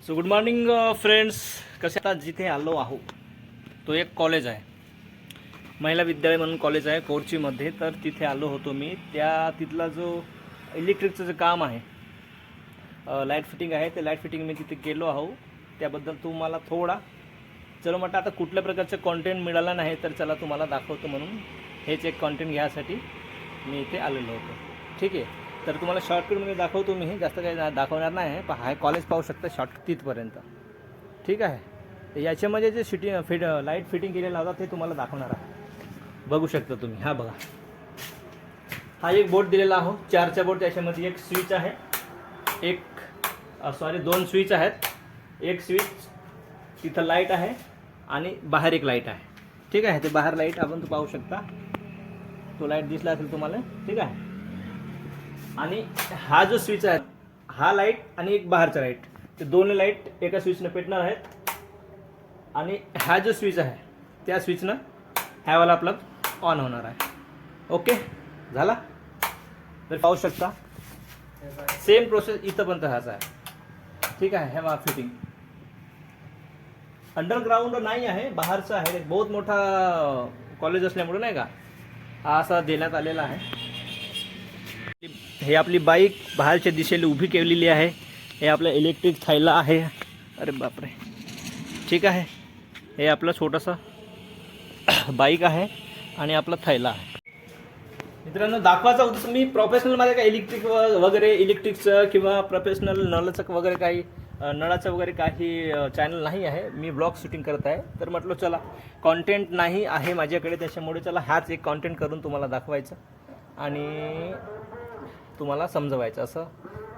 So good morning friends. कसे आता जिथे आलो आहो तो एक कॉलेज आहे, महिला विद्यालय म्हणून कॉलेज आहे कोरचीमध्ये. तर तिथे आलो होतो मी. तिथला जो इलेक्ट्रिकचं जे काम आहे, लाईट फिटिंग आहे, ते लाईट फिटिंग मी तिथे केलो आहो. त्याबद्दल तुम्हाला थोडा चलो म्हटलं आता कुठल्या प्रकारचं कॉन्टेंट मिळाला नाही तर चला तुम्हाला दाखवतो, म्हणून हेच एक कॉन्टेंट घ्यायसाठी मी इथे आलेलो होतो. ठीक आहे, तर तुम्हाला शॉर्टकटमध्ये दाखवतो मी. जास्त काही दाखवणार नाही आहे. हा कॉलेज पाहू शकता शॉर्टकट तिथपर्यंत. ठीक आहे, तर याच्यामध्ये जे लाईट फिटिंग केलेला होता ते तुम्हाला दाखवणार आहे. बघू शकता तुम्ही. हा बघा, हा एक बोर्ड दिलेला आहो, 4चा बोर्ड. त्याच्यामध्ये एक स्विच आहे, दोन स्विच आहेत. एक स्विच तिथं लाईट आहे आणि बाहेर एक लाईट आहे. ठीक आहे, ते बाहेर लाईट आपण तो पाहू शकता. तो लाईट दिसला असेल तुम्हाला. ठीक आहे, आणि हा जो स्विच आहे, हा लाईट आणि एक बाहेरचा लाईट, ते दोन्ही लाईट एका स्विचनं पेटणार आहेत. आणि हा जो स्विच आहे त्या स्विचनं ह्यावाला प्लग ऑन होणार आहे. ओके, झाला. तर पाहू शकता सेम प्रोसेस इथं पण तसाच आहे. ठीक आहे, हे फिटिंग अंडरग्राउंड नाही आहे, बाहेरचं आहे. बहुत मोठा कॉलेज असल्यामुळे नाही का हा असा देण्यात आलेला आहे. हे आपली बाईक बाहेरच्या दिशेला उभी केलेली आहे. हे आपलं इलेक्ट्रिक थैला आहे. अरे बापरे. ठीक आहे, हे आपलं छोटंसं बाईक आहे आणि आपला थैला आहे. मित्रांनो, दाखवायचा उद्देश, मी प्रोफेशनल माझ्या काही इलेक्ट्रिकचं किंवा प्रोफेशनल नळाचं वगैरे काही चॅनल नाही आहे. मी ब्लॉग शूटिंग करत आहे. तर म्हटलं चला, कॉन्टेंट नाही आहे माझ्याकडे, त्याच्यामुळे चला हाच एक कॉन्टेंट करून तुम्हाला दाखवायचं आणि तुम्हाला समजवायचं असं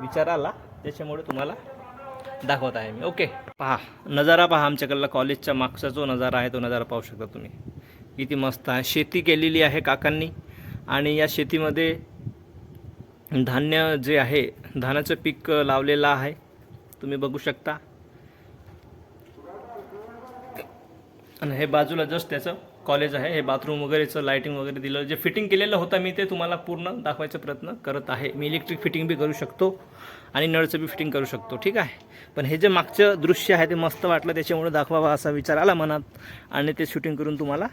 विचार आला, त्याच्यामुळे तुम्हाला दाखवत आहे मी. ओके, पहा नजारा, पहा आमच्याकडला कॉलेजच्या मागचा जो नजारा आहे तो नजारा पाहू शकता तुम्ही. किती मस्त आहे. शेती केलेली आहे काकांनी आणि या शेतीमध्ये धान्य जे आहे, धानाचं पीक लावलेलं आहे. तुम्ही बघू शकता. आणि हे बाजूला जस्ट त्याचं कॉलेज आहे. हे बाथरूम वगैरेचं लाईटिंग वगैरे दिलं, जे फिटिंग केलेलं होतं मी ते तुम्हाला पूर्ण दाखवायचा प्रयत्न करत आहे. मी इलेक्ट्रिक फिटिंग बी करू शकतो आणि नळचं बी फिटिंग करू शकतो. ठीक आहे, पण हे जे मागचं दृश्य आहे ते मस्त वाटलं, त्याच्यामुळे दाखवावा असा विचार आला मनात आणि ते शूटिंग करून तुम्हाला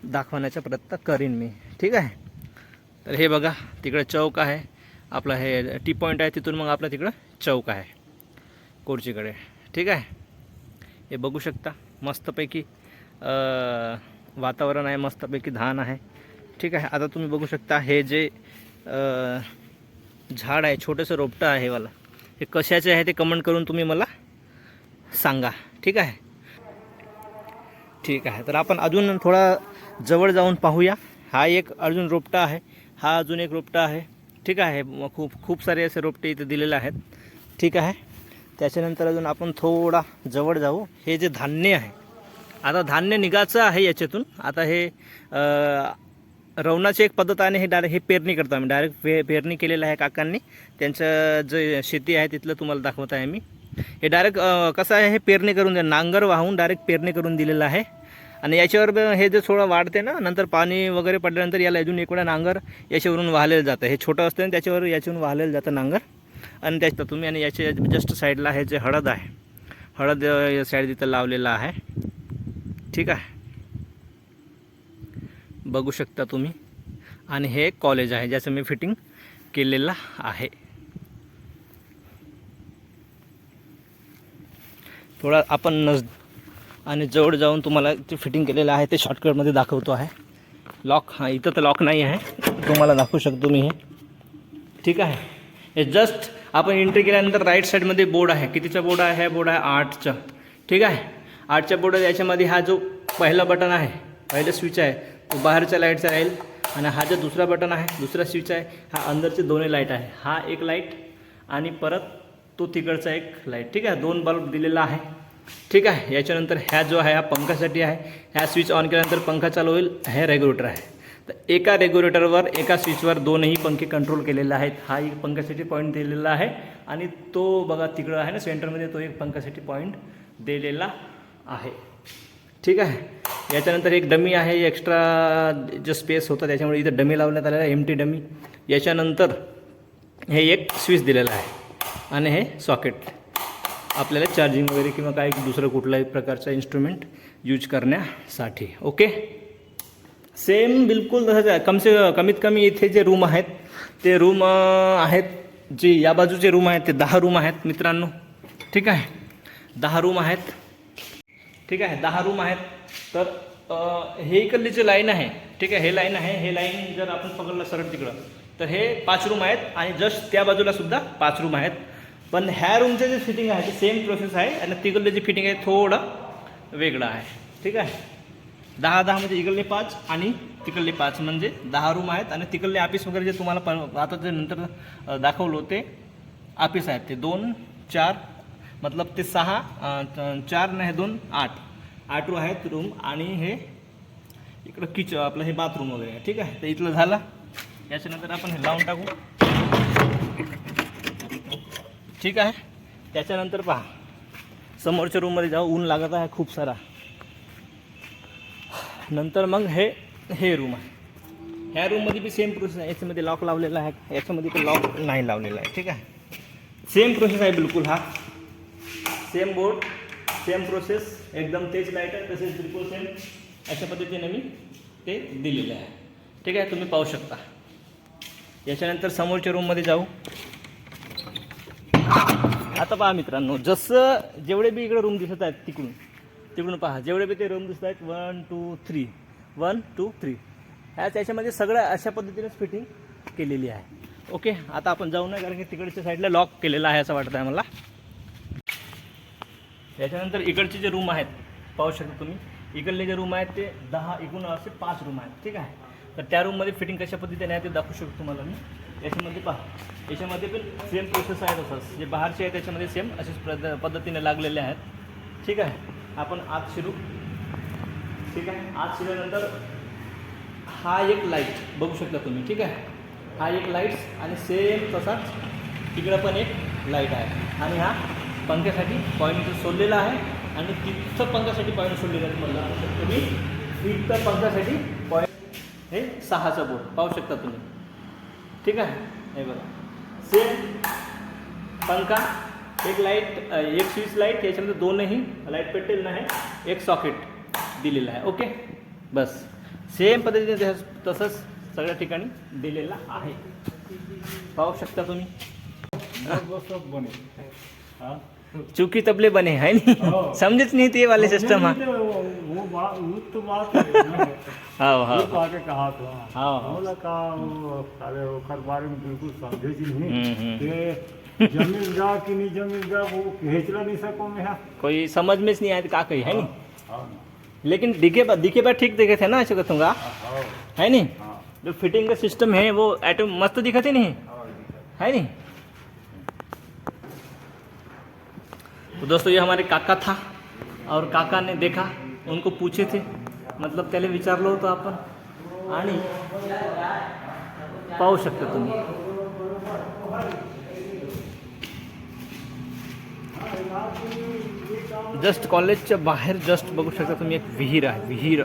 दाखवण्याचा प्रयत्न करीन मी. ठीक आहे, तर हे बघा, तिकडे चौक आहे आपला, हे टी पॉईंट आहे, तिथून मग आपला तिकडं चौक आहे कोरचीकडे. ठीक आहे, हे बघू शकता. मस्तपैकी वातावरण आहे, मस्तपैकी धान आहे. ठीक आहे, आता तुम्ही बघू शकता हे जे झाड आहे, छोटंसं रोपटं आहे वाला, हे कशाचे आहे ते कमेंट करून तुम्ही मला सांगा. ठीक आहे, ठीक आहे. तर आपण अजून थोडा जवळ जाऊन पाहूया. हा एक अजून रोपटा आहे, हा अजून एक रोपटा आहे. ठीक आहे, खूप सारे असे रोपटे इथे दिलेले आहेत. ठीक आहे, त्याच्यानंतर अजून आपण थोडा जवळ जाऊ. हे जे धान्य आहे, आता धान्य निघायचं आहे याच्यातून. आता हे रवणाची एक पद्धत आहे. हे डायरेक्ट हे पेरणी करतो आम्ही, डायरेक्ट पेरणी केलेलं आहे काकांनी. त्यांचं जे शेती आहे तिथलं तुम्हाला दाखवत आहे मी. हे डायरेक्ट कसं आहे, हे पेरणी करून नांगर वाहून डायरेक्ट पेरणी करून दिलेलं आहे. आणि याच्यावर हे जे थोडं वाढते ना, नंतर पाणी वगैरे पडल्यानंतर याला अजून एक वेळा नांगर याच्यावरून वाहलेलं जातं. हे छोटं असतं आणि त्याच्यावर याच्यावरून वाहलेलं जातं नांगर. आणि त्याच्यात तुम्ही, आणि याच्या जस्ट साईडला हे जे हळद आहे, हळद या साईड तिथं लावलेलं आहे. ठीक आहे, बघू शकता तुम्ही. आणि हे कॉलेज आहे ज्याचं मी फिटिंग केलेलं आहे. थोडा आपण आणि जवळ जाऊन तुम्हाला जे फिटिंग केलेलं आहे ते शॉर्टकटमध्ये दाखवतो आहे. लॉक, हां इथं तर लॉक नाही आहे, तुम्हाला दाखवू शकतो मी हे. ठीक आहे, हे जस्ट आपण एंट्री केल्यानंतर राईट साईडमध्ये बोर्ड आहे. कितीचा बोर्ड आहे? हा बोर्ड आहे 8चा. ठीक आहे, 8च्या बोर्ड याच्यामध्ये हा जो पहिला बटन आहे, पहिलं स्विच आहे, तो बाहेरच्या लाईटचा राहील. आणि हा जो दुसरा बटन आहे, दुसरा स्विच आहे, हा अंदरचे दोन्ही लाईट आहे. हा एक लाईट आणि परत तो तिकडचा एक लाईट. ठीक आहे, 2 बल्ब दिलेला आहे. ठीक आहे, याच्यानंतर ह्या जो आहे हा पंखासाठी आहे. ह्या स्विच ऑन केल्यानंतर पंखा चालू होईल. हे रेग्युलेटर आहे. तर एका रेग्युलेटरवर, एका स्विचवर दोनही पंखे कंट्रोल केलेले आहेत. हा एक पंखासाठी पॉईंट दिलेला आहे आणि तो बघा तिकडं आहे ना सेंटरमध्ये, तो एक पंखासाठी पॉईंट दिलेला आहे. ठीक आहे, याच्यानंतर एक डमी आहे. एक्स्ट्रा जे स्पेस होतं त्याच्यामुळे इथं डमी लावण्यात आलेला आहे, एमटी डमी. याच्यानंतर हे एक स्विच दिलेलं आहे आणि हे सॉकेट. आपल्याला चार्जिंग वगैरे किंवा काही दुसरं कुठलाही प्रकारचा इन्स्ट्रुमेंट यूज करण्यासाठी. ओके, सेम बिलकुल तसंच आहे. कमीत कमी इथे जे रूम आहेत ते रूम आहेत, जे या बाजूचे रूम आहेत ते 10 रूम आहेत मित्रांनो. ठीक आहे, 10 रूम आहेत. ठीक आहे, 10 रूम आहेत. तर हे इकडली जे लाईन आहे, ठीक आहे, हे लाईन आहे, हे लाईन जर आपण पकडलं सरळ तिकडं तर हे 5 रूम आहेत आणि जस्ट त्या बाजूला सुद्धा 5 रूम आहेत. पण ह्या रूमचे जे फिटिंग आहे ते सेम प्रोसेस आहे आणि तिकडले जे फिटिंग आहे थोडं वेगळं आहे. ठीक आहे, 10 म्हणजे इकडले 5 आणि तिकडले 5 म्हणजे 10 रूम आहेत. आणि तिकडले ऑफिस वगैरे जे तुम्हाला आता जे नंतर दाखवलो ते ऑफिस आहेत ते 2 4 मतलब ते 6 4 नाही 2 8 रूम आहेत रूम. आणि हे इकडं किचन आपलं हे बाथरूम वगैरे आहे. ठीक आहे, तर इथलं झालं. याच्यानंतर आपण हे लावून टाकू. ठीक आहे, त्याच्यानंतर पहा समोरच्या रूममध्ये जाऊ. ऊन लागत आहे खूप सारा. नंतर मग हे रूम आहे. ह्या रूममध्ये बी सेम प्रोसेस आहे. याच्यामध्ये लॉक लावलेला आहे, याच्यामध्ये पण लॉक नाही लावलेला आहे. ठीक आहे, सेम प्रोसेस आहे बिलकुल. हा सेम बोर्ड, सेम प्रोसेस, एकदम तेच लाईट आहे, तसेच बिलकुल सेम अशा पद्धतीने मी ते दिलेले आहे. ठीक आहे, तुम्ही पाहू शकता. याच्यानंतर समोरच्या रूममध्ये जाऊ. आता पहा मित्रांनो, जसं जेवढे बी इकडे रूम दिसत आहेत तिकडून पहा, जेवढे बी ते रूम दिसत आहेत 1 2 3 1 2 3 याच्यामध्ये सगळं अशा पद्धतीनेच फिटिंग केलेली आहे. ओके, आता आपण जाऊ नये कारण की तिकडच्या साईडला लॉक केलेलं आहे असं वाटतं आहे मला. याच्यानंतर इकडचे जे रूम आहेत पाहू शकता तुम्ही. इकडले जे रूम आहेत ते 10 एकूण असे 5 रूम आहेत. ठीक आहे, तर त्या रूममध्ये फिटिंग कशा पद्धतीने आहे ते दाखवू शकतो तुम्हाला मी. याच्यामध्ये पहा, याच्यामध्ये पण सेम प्रोसेस आहे तसंच. जे बाहेरचे आहे त्याच्यामध्ये सेम अशाच पद्धतीने लागलेले आहेत. ठीक आहे, आपण आत शिरू. ठीक आहे, आत शिरल्यानंतर हा एक लाईट बघू शकता तुम्ही. ठीक आहे, हा एक लाईट्स आणि सेम तसाच तिकडं पण एक लाईट आहे. आणि हा पंख्यासाठी पॉईंट सोडलेला आहे आणि तिथं पंख्यासाठी पॉईंट सोडलेला आहे. तुम्हाला तुम्ही तिथं पंख्यासाठी पॉईंट हे 6चा बोर्ड पाहू शकता तुम्ही. ठीक आहे, हे बघा सेम पंखा, एक लाईट, एक स्विच लाईट, याच्यामध्ये 2ही लाईट पेटलेलं आहे, एक सॉकेट दिलेलं आहे. ओके, बस सेम पद्धतीने तसंच सगळ्या ठिकाणी दिलेलं आहे. पाहू शकता तुम्ही. चुकी तबले बने है नहीं, समझच नहीं थे वाले सिस्टम. हाँ हाँ हाँ बारे में बिल्कुल समझे नहीं. जमीन जा कि नहीं जमीन जा वो भेजला नहीं सको मैं. कोई समझ में नहीं आया का कही है नहीं. लेकिन दिखे पर ठीक दिखे थे ना ऐसे कहूँगा, है नहीं. जो फिटिंग का सिस्टम है वो ऐटम मस्त दिखते नहीं है नहीं. तो दोस्तों ये हमारे काका था और काका ने देखा, उनको पूछे थे, मतलब त्याला विचारलं होतं आपण. आणि पाहू शकता तुम्ही. जस्ट कॉलेजच्या बाहेर जस्ट बघू शकता तुम्ही एक विहीर आहे. विहीर,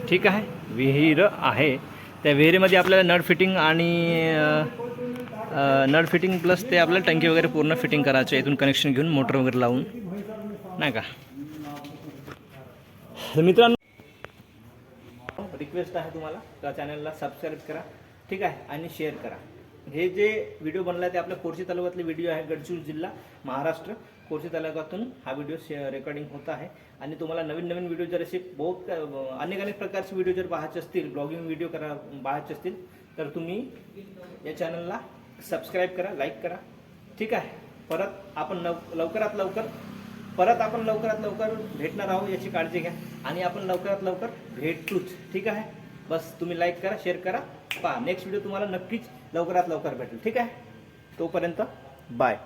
ठीक आहे, विहीर आहे. त्या विहिरीमध्ये आपल्याला नट फिटिंग आणि नट फिटिंग प्लस ते आपल्याला टंकी वगैरे पूर्ण फिटिंग करायचं आहे. इथून कनेक्शन घेऊन मोटर वगैरे लावून, नाही का. मित्रांनो रिक्वेस्ट आहे तुम्हाला का चॅनलला सबस्क्राईब करा. ठीक आहे, आणि शेअर करा. हे जे व्हिडिओ बनला ते आपल्या कोरची तालुक्यातले व्हिडिओ आहे. गडचिरोली जिल्हा महाराष्ट्र, कोरची तालुक्यातून हा व्हिडिओ रेकॉर्डिंग होत आहे. आणि तुम्हाला नवीन नवीन व्हिडिओ जर असे अनेक प्रकारचे व्हिडिओ जर पाहायचे असतील, ब्लॉगिंग व्हिडिओ पाहायचे असतील तर तुम्ही या चॅनलला सबस्क्राईब करा, लाईक करा. ठीक आहे, परत आपण लवकरात लवकर भेटणार आहोत याची काळजी घ्या. आणि आपण लवकरात लवकर भेटूच. ठीक आहे, बस तुम्ही लाईक करा, शेअर करा. पहा नेक्स्ट व्हिडिओ तुम्हाला नक्कीच लवकरात लवकर भेटेल. ठीक आहे, तोपर्यंत बाय.